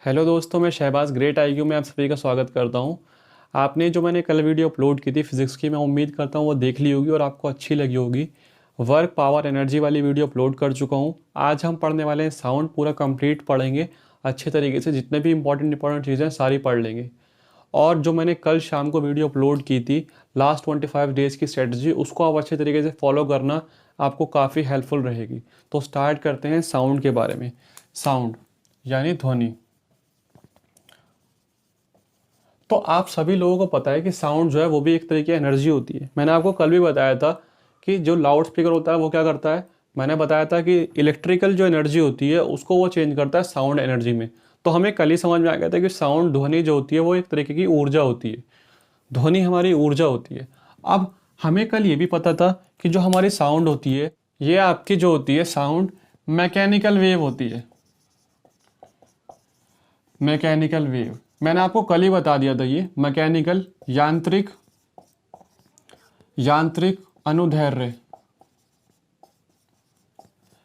Hello दोस्तों, मैं Shahbaz great IQ में आप सभी का स्वागत करता हूं। आपने जो मैंने कल वीडियो अपलोड की थी फिज़िक्स की, मैं उम्मीद करता हूं वो देख ली होगी और आपको अच्छी लगी होगी। वर्क पावर एनर्जी वाली वीडियो अपलोड कर चुका हूं। आज हम पढ़ने वाले हैं साउंड, पूरा कंप्लीट पढ़ेंगे अच्छे तरीके से। जितने भी इंपॉर्टेंट चीज़ें सारी पढ़ लेंगे। और जो मैंने कल शाम को वीडियो अपलोड की थी लास्ट 25 डेज़ की स्ट्रेटजी, उसको आप अच्छे तरीके से फॉलो करना, आपको काफ़ी हेल्पफुल रहेगी। तो स्टार्ट करते हैं साउंड के बारे में। साउंड यानी ध्वनि। तो आप सभी लोगों को पता है कि साउंड जो है वो भी एक तरीके की एनर्जी होती है। मैंने आपको कल भी बताया था कि जो लाउड स्पीकर होता है वो क्या करता है। मैंने बताया था कि इलेक्ट्रिकल जो एनर्जी होती है उसको वो चेंज करता है साउंड एनर्जी में। तो हमें कल ही समझ में आ गया था कि साउंड, ध्वनि जो होती है वो एक तरीके की ऊर्जा होती है। ध्वनि हमारी ऊर्जा होती है। अब हमें कल ये भी पता था कि जो हमारी साउंड होती है, ये आपकी जो होती है साउंड, मैकेनिकल वेव होती है। मैकेनिकल वेव मैंने आपको कल ही बता दिया था। ये मैकेनिकल, यांत्रिक, यांत्रिक अनुदैर्ध्य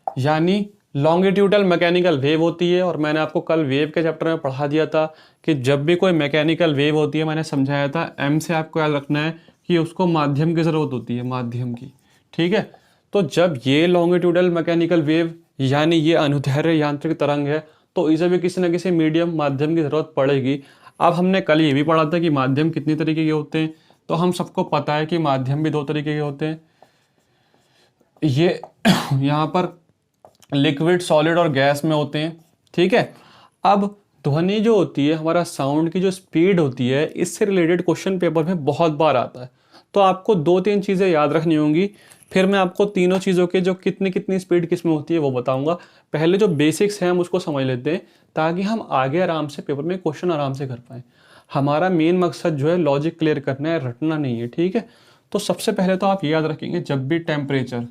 यानी लॉन्गिट्यूडल मैकेनिकल वेव होती है। और मैंने आपको कल वेव के चैप्टर में पढ़ा दिया था कि जब भी कोई मैकेनिकल वेव होती है, मैंने समझाया था एम से आपको याद रखना है कि उसको माध्यम की ज़रूरत होती है, माध्यम की। ठीक है। तो जब ये लॉन्गिट्यूडल मैकेनिकल वेव यानी ये अनुदैर्ध्य यांत्रिक तरंग है, तो इसे भी किसी न किसी मीडियम, माध्यम की ज़रूरत पड़ेगी। अब हमने कल ये भी पढ़ा था कि माध्यम कितनी तरीके के होते हैं। तो हम सबको पता है कि माध्यम भी दो तरीके के होते हैं। ये यहाँ पर लिक्विड, सॉलिड और गैस में होते हैं। ठीक है। अब ध्वनि जो होती है, हमारा साउंड की जो स्पीड होती है, इससे रिलेटेड क्वेश्चन पेपर में बहुत बार आता है। तो आपको दो तीन चीज़ें याद रखनी होंगी। फिर मैं आपको तीनों चीज़ों के जो कितनी कितनी स्पीड किस में होती है वो बताऊंगा। पहले जो बेसिक्स हैं हम उसको समझ लेते हैं, ताकि हम आगे आराम से पेपर में क्वेश्चन आराम से कर पाएँ। हमारा मेन मकसद जो है लॉजिक क्लियर करना है, रटना नहीं है। ठीक है। तो सबसे पहले तो आप ये याद रखेंगे, जब भी टेम्परेचर,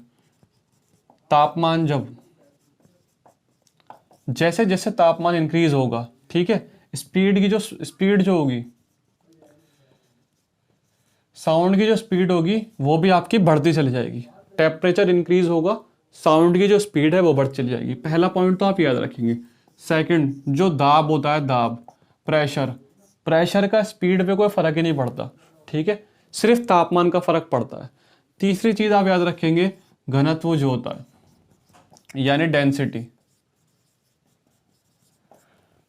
तापमान, जैसे जैसे तापमान इंक्रीज होगा, ठीक है, स्पीड की जो स्पीड जो होगी, साउंड की जो स्पीड होगी वो भी आपकी बढ़ती चली जाएगी। टेम्परेचर इंक्रीज होगा, साउंड की जो स्पीड है वो बढ़ती चली जाएगी। पहला पॉइंट तो आप याद रखेंगे। सेकंड, जो दाब होता है, दाब, प्रेशर, प्रेशर का स्पीड पे कोई फर्क ही नहीं पड़ता। ठीक है, सिर्फ तापमान का फर्क पड़ता है। तीसरी चीज आप याद रखेंगे, घनत्व जो होता है यानी डेंसिटी।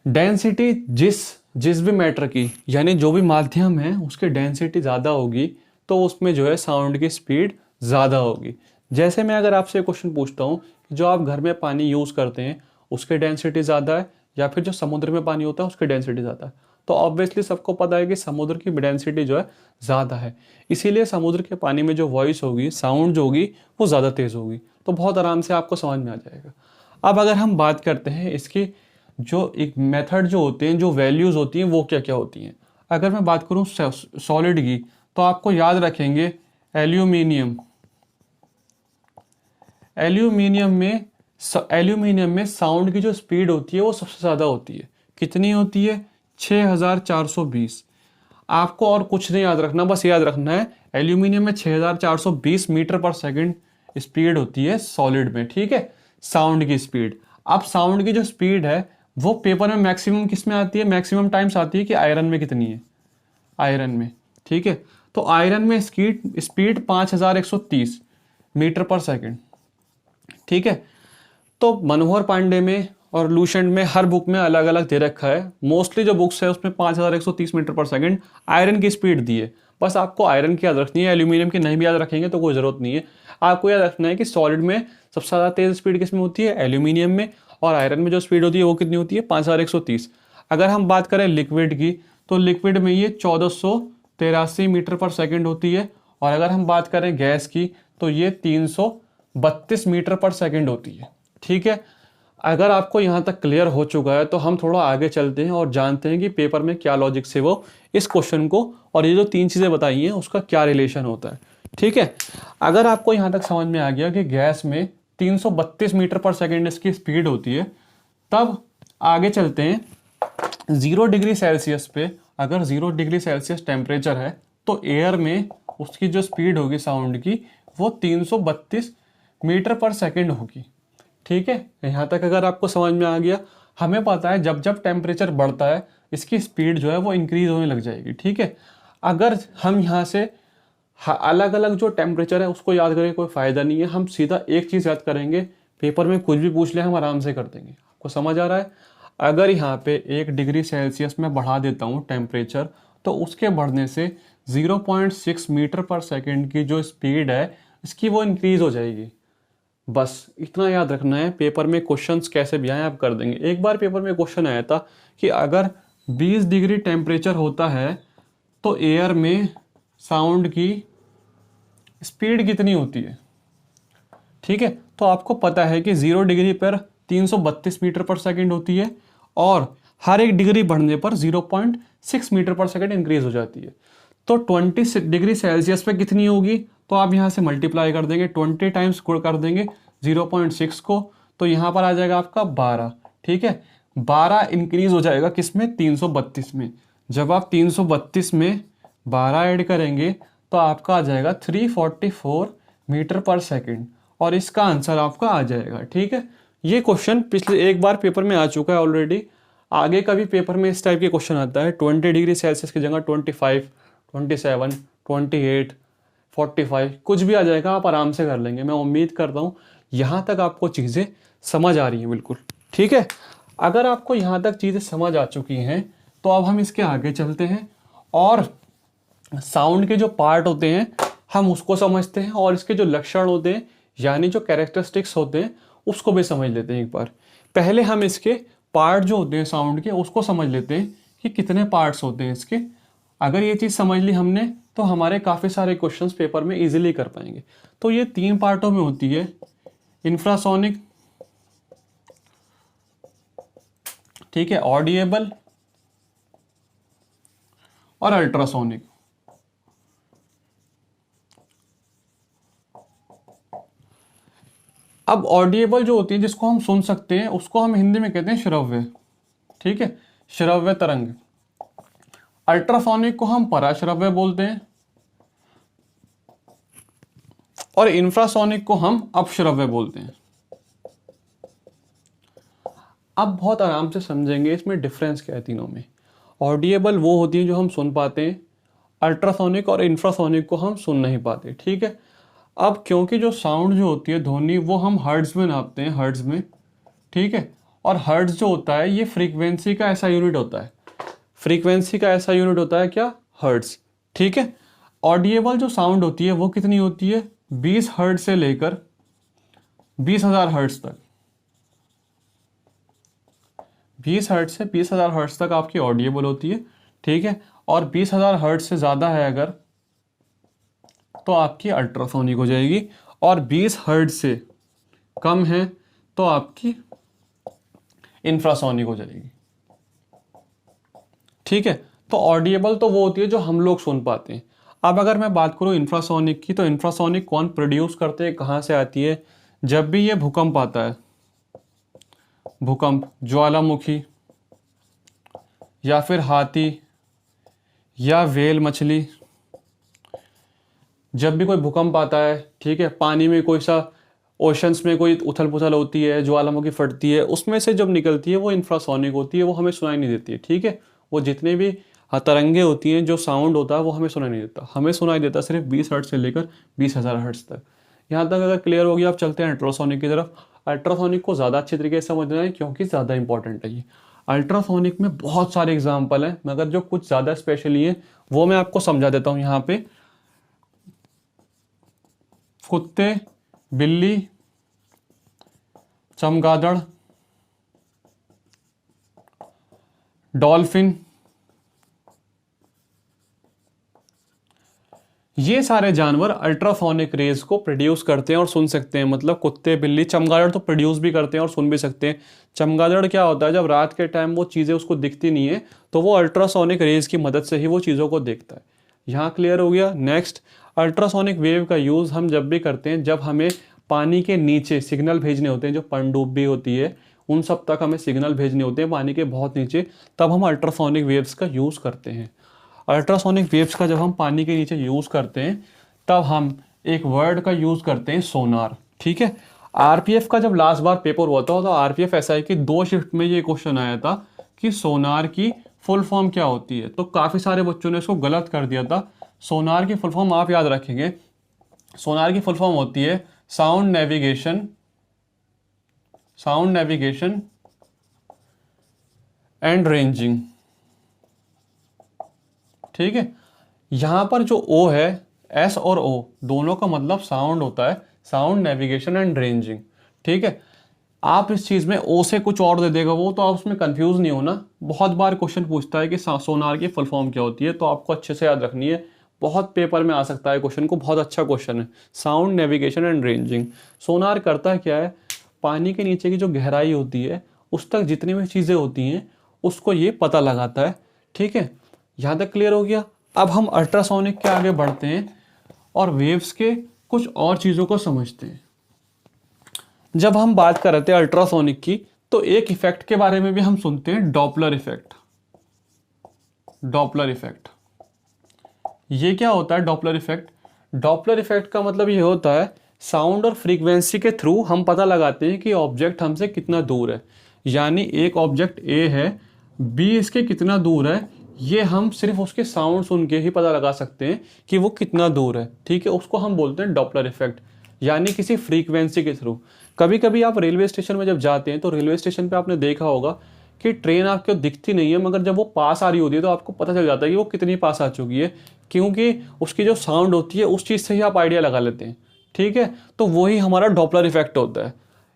डेंसिटी जिस जिस भी मैटर की, यानी जो भी माध्यम है उसकी डेंसिटी ज़्यादा होगी, तो उसमें जो है साउंड की स्पीड ज़्यादा होगी। जैसे मैं अगर आपसे क्वेश्चन पूछता हूँ कि जो आप घर में पानी यूज़ करते हैं उसकी डेंसिटी ज़्यादा है या फिर जो समुद्र में पानी होता है उसकी डेंसिटी ज़्यादा है, तो ऑब्वियसली सबको पता है कि समुद्र की डेंसिटी जो है ज़्यादा है। इसीलिए समुद्र के पानी में जो वॉइस होगी, साउंड जो होगी, वो ज़्यादा तेज़ होगी। तो बहुत आराम से आपको समझ में आ जाएगा। अब अगर हम बात करते हैं इसकी जो एक मेथड जो होते हैं, जो वैल्यूज़ होती हैं, वो क्या क्या होती हैं। अगर मैं बात करूं सॉलिड की, तो आपको याद रखेंगे एल्यूमिनियम। एल्यूमिनियम में साउंड की जो स्पीड होती है वो सबसे ज़्यादा होती है। कितनी होती है? 6420। आपको और कुछ नहीं याद रखना, बस याद रखना है एल्यूमिनियम में 6420 मीटर पर सेकंड स्पीड होती है सॉलिड में। ठीक है, साउंड की स्पीड। अब साउंड की जो स्पीड है वो पेपर में मैक्सिमम किस में आती है, मैक्सिमम टाइम्स आती है कि आयरन में कितनी है, आयरन में। ठीक है, तो आयरन में स्पीड 5130 मीटर पर सेकंड। ठीक है, तो मनोहर पांडे में और लूसेंट में हर बुक में अलग अलग दे रखा है। मोस्टली जो बुक्स है उसमें 5130 मीटर पर सेकंड आयरन की स्पीड दी है। बस आपको आयरन की याद रखनी है, एल्यूमिनियम की नहीं भी याद रखेंगे तो कोई ज़रूरत नहीं है। आपको याद रखना है कि सॉलिड में सबसे ज़्यादा तेज़ स्पीड किस में होती है, एल्यूमिनियम में। और आयरन में जो स्पीड होती है वो कितनी होती है, 5130। अगर हम बात करें लिक्विड की, तो लिक्विड में ये 1483 मीटर पर सेकंड होती है। और अगर हम बात करें गैस की, तो ये 332 मीटर पर सेकंड होती है। ठीक है, अगर आपको यहाँ तक क्लियर हो चुका है तो हम थोड़ा आगे चलते हैं और जानते हैं कि पेपर में क्या लॉजिक से वो इस क्वेश्चन को और ये जो तीन चीज़ें बताई हैं उसका क्या रिलेशन होता है। ठीक है, अगर आपको यहाँ तक समझ में आ गया कि गैस में 332 मीटर पर सेकेंड इसकी स्पीड होती है, तब आगे चलते हैं। 0 डिग्री सेल्सियस पे, अगर 0 डिग्री सेल्सियस टेम्परेचर है तो एयर में उसकी जो स्पीड होगी साउंड की वो 332 मीटर पर सेकेंड होगी। ठीक है, यहाँ तक अगर आपको समझ में आ गया। हमें पता है जब जब टेम्परेचर बढ़ता है इसकी स्पीड जो है वो इंक्रीज होने लग जाएगी, ठीक है। अगर हम यहाँ से अलग अलग जो टेम्परेचर है उसको याद करें कोई फ़ायदा नहीं है, हम सीधा एक चीज़ याद करेंगे, पेपर में कुछ भी पूछ ले हम आराम से कर देंगे। आपको समझ आ रहा है? अगर यहाँ पे 1 डिग्री सेल्सियस में बढ़ा देता हूँ टेम्परेचर, तो उसके बढ़ने से 0.6 मीटर पर सेकेंड की जो स्पीड है इसकी वो इंक्रीज हो जाएगी। बस इतना याद रखना है, पेपर में क्वेश्चंस कैसे भी आए आप कर देंगे। एक बार पेपर में क्वेश्चन आया था कि अगर 20 डिग्री टेम्परेचर होता है तो एयर में साउंड की स्पीड कितनी होती है, ठीक है। तो आपको पता है कि 0 डिग्री पर 332 मीटर पर सेकेंड होती है और हर 1 डिग्री बढ़ने पर 0.6 मीटर पर सेकेंड इंक्रीज हो जाती है। तो 20 डिग्री सेल्सियस पे कितनी होगी, तो आप यहाँ से मल्टीप्लाई कर देंगे, 20 टाइम्स गुण कर देंगे 0.6 को, तो यहाँ पर आ जाएगा आपका 12, ठीक है। 12 इंक्रीज हो जाएगा किसमें, 332 में। जब आप 332 में 12 ऐड करेंगे तो आपका आ जाएगा 344 मीटर पर सेकेंड और इसका आंसर आपका आ जाएगा, ठीक है। ये क्वेश्चन पिछले एक बार पेपर में आ चुका है ऑलरेडी। आगे का भी पेपर में इस टाइप के क्वेश्चन आता है, 20 डिग्री सेल्सियस की जगह 25, 27, 28, 45 कुछ भी आ जाएगा, आप आराम से कर लेंगे। मैं उम्मीद करता हूँ यहाँ तक आपको चीज़ें समझ आ रही हैं बिल्कुल, ठीक है। अगर आपको यहाँ तक चीज़ें समझ आ चुकी हैं तो अब हम इसके आगे चलते हैं और साउंड के जो पार्ट होते हैं हम उसको समझते हैं और इसके जो लक्षण होते हैं यानी जो कैरेक्टरिस्टिक्स होते हैं उसको भी समझ लेते हैं। एक बार पहले हम इसके पार्ट जो होते हैं साउंड के उसको समझ लेते हैं कि कितने पार्ट्स होते हैं इसके। अगर ये चीज़ समझ ली हमने तो हमारे काफ़ी सारे क्वेश्चंस पेपर में इजीली कर पाएंगे। तो ये 3 पार्टों में होती है, इंफ्रासोनिक, ठीक है, ऑडिएबल और अल्ट्रासोनिक। अब ऑडिएबल जो होती है जिसको हम सुन सकते हैं उसको हम हिंदी में कहते हैं श्रव्य, ठीक है, श्रव्य तरंग। अल्ट्रासोनिक को हम पराश्रव्य बोलते हैं और इंफ्रासोनिक को हम अपश्रव्य बोलते हैं। अब बहुत आराम से समझेंगे इसमें डिफरेंस क्या है तीनों में। ऑडिएबल वो होती है जो हम सुन पाते हैं, अल्ट्रासोनिक और इंफ्रासोनिक को हम सुन नहीं पाते, ठीक है। अब क्योंकि जो साउंड जो होती है ध्वनि वो हम हर्ट्ज में नापते हैं, हर्ट्ज में, ठीक है। और हर्ट्ज जो होता है ये फ्रीक्वेंसी का ऐसा यूनिट होता है, फ्रीक्वेंसी का ऐसा यूनिट होता है क्या, हर्ट्ज, ठीक है। ऑडिएबल जो साउंड होती है वो कितनी होती है, 20 हर्ट्ज से लेकर 20,000 हर्ट्ज तक। 20 हर्ट्ज से 20,000 हर्ट्ज तक आपकी ऑडिएबल होती है, ठीक है। और 20,000 हर्ट्ज से ज़्यादा है अगर तो आपकी अल्ट्रासोनिक हो जाएगी और 20 हर्ट्ज से कम है तो आपकी इंफ्रासोनिक हो जाएगी, ठीक है। तो ऑडिएबल तो वो होती है जो हम लोग सुन पाते हैं। अब अगर मैं बात करूँ इंफ्रासोनिक की, तो इंफ्रासोनिक कौन प्रोड्यूस करते हैं, कहाँ से आती है, जब भी ये भूकंप आता है, भूकंप, ज्वालामुखी या फिर हाथी या व्हेल मछली, जब भी कोई भूकंप आता है, ठीक है, पानी में कोई सा ओशंस में कोई उथल पुथल होती है, ज्वालामुखी फटती है, उसमें से जब निकलती है वो इंफ्रासोनिक होती है, वो हमें सुनाई नहीं देती है, ठीक है। वो जितने भी तरंगे होती हैं, जो साउंड होता है वो हमें सुनाई नहीं देता, हमें सुनाई देता सिर्फ 20 हर्ट्ज से लेकर 20,000 हर्ट्ज तक। यहाँ तक अगर क्लियर हो गया, आप चलते हैं अल्ट्रासोनिक की तरफ। अल्ट्रासोनिक को ज़्यादा अच्छे तरीके से समझना है क्योंकि ज़्यादा इंपॉर्टेंट है ये। अल्ट्रासोनिक में बहुत सारे एग्जाम्पल हैं मगर जो कुछ ज़्यादा स्पेशली हैं वो मैं आपको समझा देता हूँ। यहाँ पे कुत्ते, बिल्ली, चमगादड़, डॉल्फिन, ये सारे जानवर अल्ट्रासोनिक रेज को प्रोड्यूस करते हैं और सुन सकते हैं। मतलब कुत्ते, बिल्ली, चमगादड़ तो प्रोड्यूस भी करते हैं और सुन भी सकते हैं। चमगादड़ क्या होता है, जब रात के टाइम वो चीज़ें उसको दिखती नहीं है तो वो अल्ट्रासोनिक रेज की मदद से ही वो चीज़ों को देखता है। यहाँ क्लियर हो गया। नेक्स्ट, अल्ट्रासोनिक वेव का यूज़ हम जब भी करते हैं जब हमें पानी के नीचे सिग्नल भेजने होते हैं, जो पनडुब्बी होती है उन सब तक हमें सिग्नल भेजने होते हैं पानी के बहुत नीचे, तब हम अल्ट्रासोनिक वेव्स का यूज़ करते हैं। अल्ट्रासोनिक वेव्स का जब हम पानी के नीचे यूज़ करते हैं तब हम एक वर्ड का यूज़ करते हैं, सोनार, ठीक है। आरपीएफ का जब लास्ट बार पेपर हुआ था तो आरपीएफ ऐसा है कि 2 शिफ्ट में ये क्वेश्चन आया था कि सोनार की फुल फॉर्म क्या होती है, तो काफ़ी सारे बच्चों ने इसको गलत कर दिया था। सोनार की फुल फॉर्म आप याद रखेंगे, सोनार की फुल फॉर्म होती है साउंड नेविगेशन एंड रेंजिंग। ठीक है, यहां पर जो ओ है, एस और ओ दोनों का मतलब साउंड होता है, साउंड नेविगेशन एंड रेंजिंग। ठीक है, आप इस चीज में ओ से कुछ और दे देगा वो, तो आप उसमें कंफ्यूज नहीं होना। बहुत बार क्वेश्चन पूछता है कि सोनार की फुल फॉर्म क्या होती है, तो आपको अच्छे से याद रखनी है, बहुत पेपर में आ सकता है क्वेश्चन को, बहुत अच्छा क्वेश्चन है। साउंड नेविगेशन एंड रेंजिंग, सोनार करता है क्या है, पानी के नीचे की जो गहराई होती है उस तक जितनी भी चीज़ें होती हैं उसको ये पता लगाता है। ठीक है, यहाँ तक क्लियर हो गया। अब हम अल्ट्रासोनिक के आगे बढ़ते हैं और वेव्स के कुछ और चीज़ों को समझते हैं। जब हम बात कर रहे थे अल्ट्रासोनिक की, तो एक इफेक्ट के बारे में भी हम सुनते हैं, डॉपलर इफेक्ट। डॉपलर इफेक्ट ये क्या होता है? डॉपलर इफेक्ट, डॉपलर इफेक्ट का मतलब ये होता है साउंड और फ्रीक्वेंसी के थ्रू हम पता लगाते हैं कि ऑब्जेक्ट हमसे कितना दूर है। यानी एक ऑब्जेक्ट ए है, बी इसके कितना दूर है, ये हम सिर्फ उसके साउंड सुन के ही पता लगा सकते हैं कि वो कितना दूर है। ठीक है, उसको हम बोलते हैं डॉपलर इफेक्ट, यानी किसी फ्रीक्वेंसी के थ्रू। कभी कभी आप रेलवे स्टेशन में जब जाते हैं तो रेलवे स्टेशन पे आपने देखा होगा कि ट्रेन आपको दिखती नहीं है, मगर जब वो पास आ रही होती है तो आपको पता चल जाता है कि वो कितनी पास आ चुकी है, क्योंकि उसकी जो साउंड होती है उस चीज़ से ही आप आइडिया लगा लेते हैं। ठीक है, तो वही हमारा डॉपलर इफेक्ट होता है।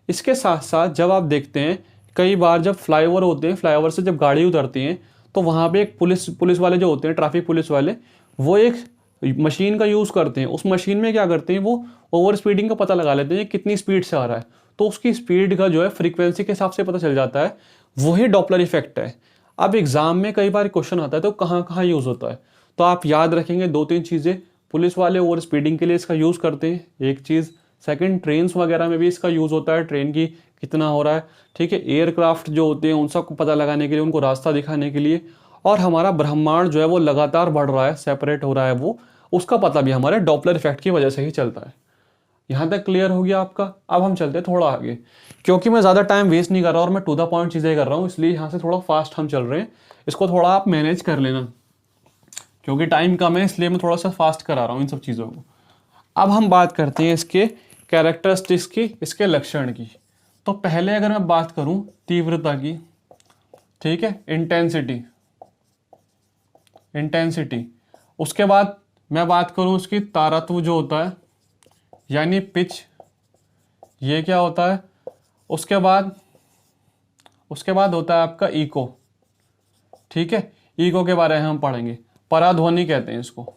इसके साथ साथ जब आप देखते हैं कई बार जब फ्लाईओवर होते हैं, फ्लाईओवर से जब गाड़ी उतरती हैं तो वहाँ पे एक पुलिस वाले जो होते हैं, ट्रैफिक पुलिस वाले, वो एक मशीन का यूज़ करते हैं। उस मशीन में क्या करते हैं, वो ओवर स्पीडिंग का पता लगा लेते हैं कितनी स्पीड से आ रहा है, तो उसकी स्पीड का जो है फ्रीक्वेंसी के हिसाब से पता चल जाता है। वही डॉपलर इफेक्ट है। अब एग्जाम में कई बार क्वेश्चन आता है तो कहाँ कहाँ यूज़ होता है, तो आप याद रखेंगे 2-3 चीज़ें। पुलिस वाले ओवर स्पीडिंग के लिए इसका यूज़ करते हैं, एक चीज़। सेकंड, ट्रेन्स वगैरह में भी इसका यूज़ होता है, ट्रेन की कितना हो रहा है। ठीक है, एयरक्राफ्ट जो होते हैं उन सबको पता लगाने के लिए, उनको रास्ता दिखाने के लिए। और हमारा ब्रह्मांड जो है वो लगातार बढ़ रहा है, सेपरेट हो रहा है, वो उसका पता भी हमारे डॉपलर इफेक्ट की वजह से ही चलता है। यहाँ तक क्लियर हो गया आपका? अब हम चलते हैं थोड़ा आगे, क्योंकि मैं ज़्यादा टाइम वेस्ट नहीं कर रहा और मैं टू द पॉइंट चीज़ें कर रहा हूँ, इसलिए यहाँ से थोड़ा फास्ट हम चल रहे हैं। इसको थोड़ा आप मैनेज कर लेना, क्योंकि टाइम कम है, इसलिए मैं थोड़ा सा फास्ट करा रहा हूँ इन सब चीज़ों को। अब हम बात करते हैं इसके कैरेक्टरिस्टिक्स की, इसके लक्षण की। तो पहले अगर मैं बात करूँ तीव्रता की, ठीक है, इंटेंसिटी। उसके बाद मैं बात करूँ उसकी तारत्व जो होता है, यानी पिच, ये क्या होता है। उसके बाद होता है आपका इको। ठीक है, इको के बारे में हम पढ़ेंगे, पराध्वनि कहते हैं इसको।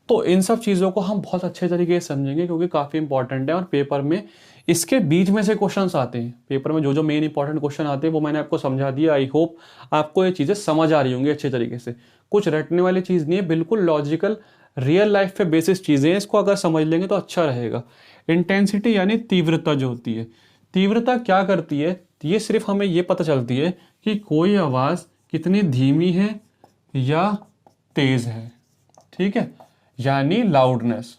तो इन सब चीज़ों को हम बहुत अच्छे तरीके से समझेंगे, क्योंकि काफ़ी इंपॉर्टेंट है और पेपर में इसके बीच में से क्वेश्चंस आते हैं। पेपर में जो जो मेन इंपॉर्टेंट क्वेश्चन आते हैं वो मैंने आपको समझा दिया। आई होप आपको ये चीज़ें समझ आ रही होंगी अच्छे तरीके से। कुछ रटने वाली चीज़ नहीं है, बिल्कुल लॉजिकल रियल लाइफ पे बेसिस चीज़ें हैं। इसको अगर समझ लेंगे तो अच्छा रहेगा। इंटेंसिटी यानी तीव्रता जो होती है, तीव्रता क्या करती है, ये सिर्फ हमें ये पता चलती है कि कोई आवाज़ कितनी धीमी है या तेज़ है। ठीक है, यानी लाउडनेस,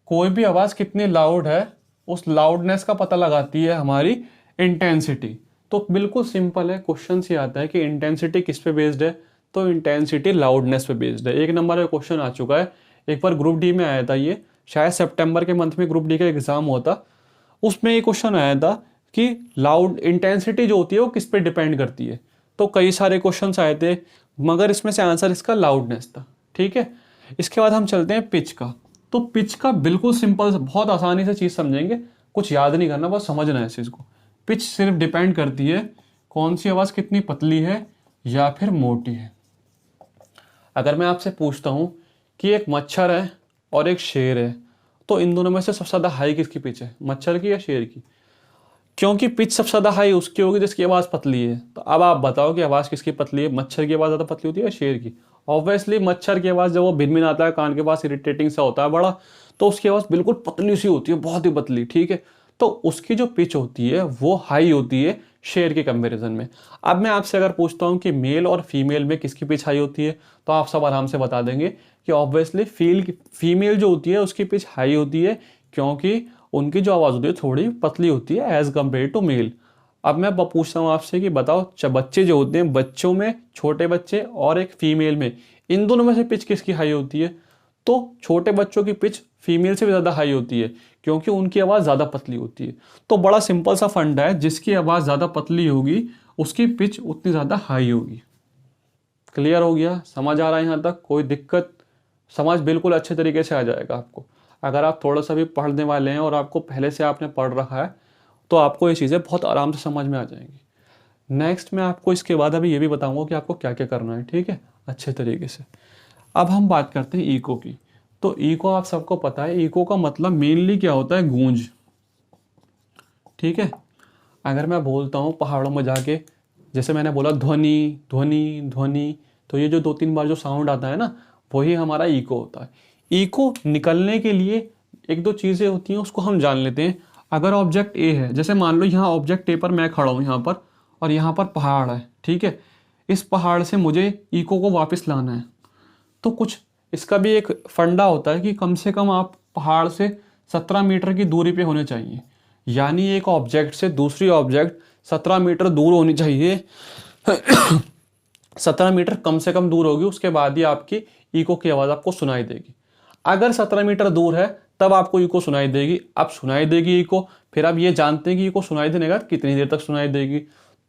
कोई भी आवाज़ कितनी लाउड है उस लाउडनेस का पता लगाती है हमारी इंटेंसिटी। तो बिल्कुल सिंपल है, क्वेश्चन से आता है कि इंटेंसिटी किस पे बेस्ड है, तो इंटेंसिटी लाउडनेस पे बेस्ड है। 1 नंबर का क्वेश्चन आ चुका है, एक बार ग्रुप डी में आया था, ये शायद सितंबर के मंथ में ग्रुप डी का एग्जाम होता, उसमें ये क्वेश्चन आया था कि लाउड इंटेंसिटी जो होती है वो किस पे डिपेंड करती है। तो कई सारे क्वेश्चन आए थे, मगर इसमें से आंसर इसका लाउडनेस था। ठीक है, इसके बाद हम चलते हैं पिच का। तो पिच का बिल्कुल सिंपल, बहुत आसानी से चीज़ समझेंगे, कुछ याद नहीं करना, बस समझना है इस चीज़ को। पिच सिर्फ डिपेंड करती है कौन सी आवाज़ कितनी पतली है या फिर मोटी है। अगर मैं आपसे पूछता हूँ कि एक मच्छर है और एक शेर है, तो इन दोनों में से सबसे ज़्यादा हाई किसकी पिच है, मच्छर की या शेर की? क्योंकि पिच सबसे ज़्यादा हाई उसकी होगी जिसकी आवाज़ पतली है। तो अब आप बताओ कि आवाज़ किसकी पतली है, मच्छर की आवाज़ ज़्यादा पतली होती है या शेर की? ऑब्वियसली मच्छर की आवाज़ जब वो भिनभिनाता है, कान के पास इरिटेटिंग सा होता है बड़ा, तो उसकी आवाज़ बिल्कुल पतली सी होती है, बहुत ही पतली। ठीक है, तो उसकी जो पिच होती है वो हाई होती है, शेयर के कंपैरिजन में। अब मैं आपसे अगर पूछता हूँ कि मेल और फीमेल में किसकी पिच हाई होती है, तो आप सब आराम से बता देंगे कि ऑब्वियसली फीमेल जो होती है उसकी पिच हाई होती है, क्योंकि उनकी जो आवाज़ होती है थोड़ी पतली होती है एज कम्पेयर टू मेल। अब मैं पूछता हूँ आपसे कि बताओ, बच्चे जो होते हैं, बच्चों में छोटे बच्चे और एक फीमेल में, इन दोनों में से पिच किसकी हाई होती है? तो छोटे बच्चों की पिच फीमेल से भी ज़्यादा हाई होती है, क्योंकि उनकी आवाज़ ज़्यादा पतली होती है। तो बड़ा सिंपल सा फंडा है, जिसकी आवाज़ ज़्यादा पतली होगी उसकी पिच उतनी ज़्यादा हाई होगी। क्लियर हो गया? समझ आ रहा है यहाँ तक? कोई दिक्कत? समझ बिल्कुल अच्छे तरीके से आ जाएगा आपको। अगर आप थोड़ा सा भी पढ़ने वाले हैं और आपको पहले से आपने पढ़ रखा है तो आपको ये चीज़ें बहुत आराम से समझ में आ जाएंगी। नेक्स्ट मैं आपको इसके बाद अभी ये भी बताऊंगा कि आपको क्या क्या करना है, ठीक है, अच्छे तरीके से। अब हम बात करते हैं इको की। तो इको आप सबको पता है, इको का मतलब मेनली क्या होता है? गूंज, ठीक है। अगर मैं बोलता हूँ पहाड़ों में जाके, जैसे मैंने बोला ध्वनि ध्वनि ध्वनि, तो ये जो 2-3 बार जो साउंड आता है ना, वही हमारा इको होता है। इको निकलने के लिए एक दो चीज़ें होती हैं, उसको हम जान लेते हैं। अगर ऑब्जेक्ट ए है, जैसे मान लो यहाँ ऑब्जेक्ट ए पर मैं खड़ा हूँ यहाँ पर, और यहाँ पर पहाड़ है, ठीक है। इस पहाड़ से मुझे इको को वापस लाना है, तो कुछ इसका भी एक फंडा होता है कि कम से कम आप पहाड़ से 17 मीटर की दूरी पे होने चाहिए। यानी एक ऑब्जेक्ट से दूसरी ऑब्जेक्ट 17 मीटर दूर होनी चाहिए। 17 मीटर कम से कम दूर होगी, उसके बाद ही आपकी इको की आवाज़ आपको सुनाई देगी। अगर 17 मीटर दूर है तब आपको इको सुनाई देगी। अब सुनाई देगी इको, फिर आप ये जानते हैं कि इको सुनाई देने के बाद कितनी देर तक सुनाई देगी,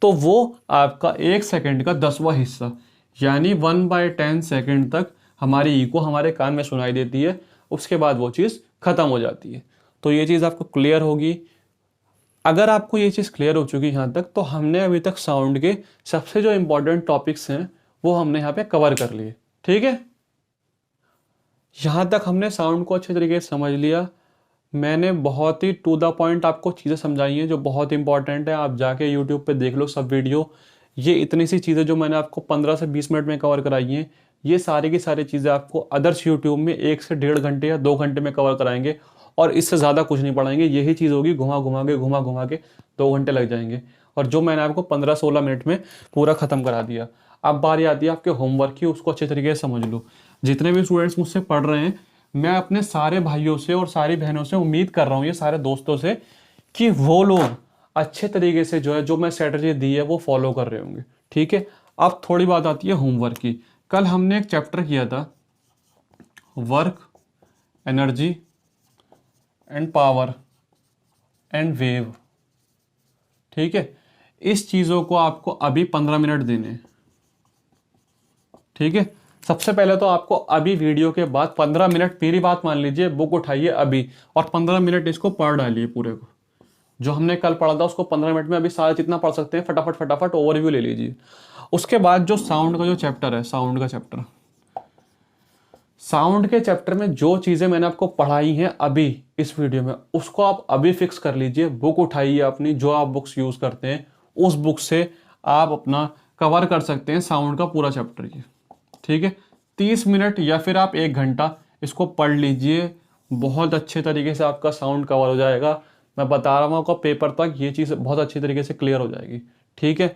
तो वो आपका 1 सेकंड का 10वां हिस्सा, यानी 1/10 सेकंड तक हमारी इको हमारे कान में सुनाई देती है। उसके बाद वो चीज़ ख़त्म हो जाती है। तो ये चीज़ आपको क्लियर होगी। अगर आपको ये चीज़ क्लियर हो चुकी यहाँ तक, तो हमने अभी तक साउंड के सबसे जो इम्पोर्टेंट टॉपिक्स हैं वो हमने यहाँ पे कवर कर लिए, ठीक है। यहाँ तक हमने साउंड को अच्छे तरीके से समझ लिया। मैंने बहुत ही टू द पॉइंट आपको चीज़ें समझाई हैं जो बहुत इंपॉर्टेंट है। आप जाके यूट्यूब पे देख लो सब वीडियो। ये इतनी सी चीज़ें जो मैंने आपको 15 से 20 मिनट में कवर कराई हैं, ये सारी की सारी चीज़ें आपको अदर्स यूट्यूब में 1 से 1.5 घंटे या 2 घंटे में कवर कराएंगे, और इससे ज़्यादा कुछ नहीं पढ़ाएंगे। यही चीज़ होगी, घुमा घुमा के 2 घंटे लग जाएंगे, और जो मैंने आपको 15-16 मिनट में पूरा ख़त्म करा दिया। अब बारी आती है आपके होमवर्क की, उसको अच्छे तरीके से समझ लो। जितने भी स्टूडेंट्स मुझसे पढ़ रहे हैं, मैं अपने सारे भाइयों से और सारी बहनों से उम्मीद कर रहा हूँ, ये सारे दोस्तों से, कि वो लोग अच्छे तरीके से जो है, जो मैं स्ट्रेटजी दी है वो फॉलो कर रहे होंगे, ठीक है। अब थोड़ी बात आती है होमवर्क की। कल हमने एक चैप्टर किया था, work, energy and power and wave, ठीक है। इस चीज़ों को आपको अभी 15 मिनट देने हैं, ठीक है। सबसे पहले तो आपको अभी वीडियो के बाद 15 मिनट, मेरी बात मान लीजिए, बुक उठाइए अभी और 15 मिनट इसको पढ़ डालिए पूरे को। जो हमने कल पढ़ा था उसको 15 मिनट में अभी सारा जितना पढ़ सकते हैं फटाफट फटाफट ओवरव्यू ले लीजिए। उसके बाद जो साउंड का जो चैप्टर है, साउंड का चैप्टर, साउंड के चैप्टर में जो चीज़ें मैंने आपको पढ़ाई हैं अभी इस वीडियो में, उसको आप अभी फिक्स कर लीजिए। बुक उठाइए अपनी, जो आप बुक्स यूज़ करते हैं उस बुक से आप अपना कवर कर सकते हैं साउंड का पूरा चैप्टर ये, ठीक है। 30 मिनट या फिर आप 1 घंटा इसको पढ़ लीजिए, बहुत अच्छे तरीके से आपका साउंड कवर हो जाएगा। मैं बता रहा हूँ आपका पेपर तक ये चीज़ बहुत अच्छी तरीके से क्लियर हो जाएगी, ठीक है।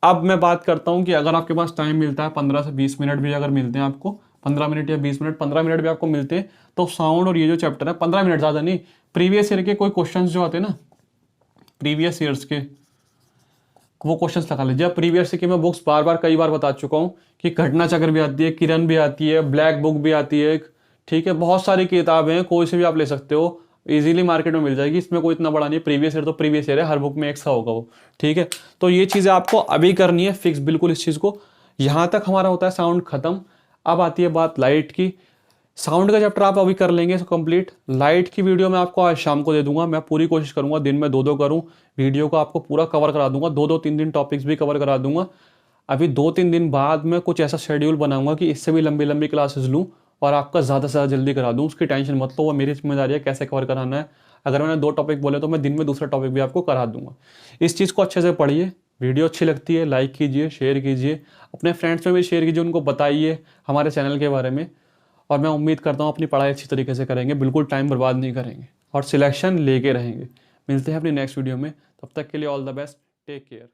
अब मैं बात करता हूँ कि अगर आपके पास टाइम मिलता है 15 से 20 मिनट भी अगर मिलते हैं आपको, 15 मिनट या 20 मिनट, 15 मिनट भी आपको मिलते हैं, तो साउंड और ये जो चैप्टर है 15 मिनट, ज़्यादा नहीं, प्रीवियस ईयर के कोई क्वेश्चंस जो आते हैं ना, प्रीवियस ईयर्स के, वो क्वेश्चंस लगा लीजिए। प्रीवियस ईयर की मैं बुक्स बार बार कई बार बता चुका हूँ कि घटना चक्र भी आती है, किरण भी आती है, ब्लैक बुक भी आती है, ठीक है। बहुत सारी किताबें हैं, कोई से भी आप ले सकते हो, इजीली मार्केट में मिल जाएगी। इसमें कोई इतना बड़ा नहीं है। प्रीवियस ईयर तो प्रीवियस ईयर है, हर बुक में एक सा होगा वो, ठीक है। तो ये चीज़ें आपको अभी करनी है फिक्स, बिल्कुल इस चीज़ को। यहाँ तक हमारा होता है साउंड खत्म। अब आती है बात लाइट की। साउंड का चैप्टर आप अभी कर लेंगे कंप्लीट। लाइट की वीडियो मैं आपको आज शाम को दे दूंगा। मैं पूरी कोशिश करूंगा दिन में 2-2 करूं, वीडियो को आपको पूरा कवर करा दूंगा, 2-2 3-3 टॉपिक्स भी कवर करा दूंगा। अभी 2-3 दिन बाद मैं कुछ ऐसा शेड्यूल बनाऊंगा कि इससे भी लंबी लंबी क्लासेस लूँ और आपका ज़्यादा से ज़्यादा जल्दी करा दूँ। उसकी टेंशन मत लो, वो मेरी जिम्मेदारी है कैसे कवर कराना है। अगर मैंने 2 टॉपिक बोले तो मैं दिन में दूसरा टॉपिक भी आपको करा दूंगा। इस चीज़ को अच्छे से पढ़िए। वीडियो अच्छी लगती है लाइक कीजिए, शेयर कीजिए, अपने फ्रेंड्स में भी शेयर कीजिए, उनको बताइए हमारे चैनल के बारे में। और मैं उम्मीद करता हूँ अपनी पढ़ाई अच्छी तरीके से करेंगे, बिल्कुल टाइम बर्बाद नहीं करेंगे और सिलेक्शन लेके रहेंगे। मिलते हैं अपनी नेक्स्ट वीडियो में, तब तक के लिए all the best. Take care.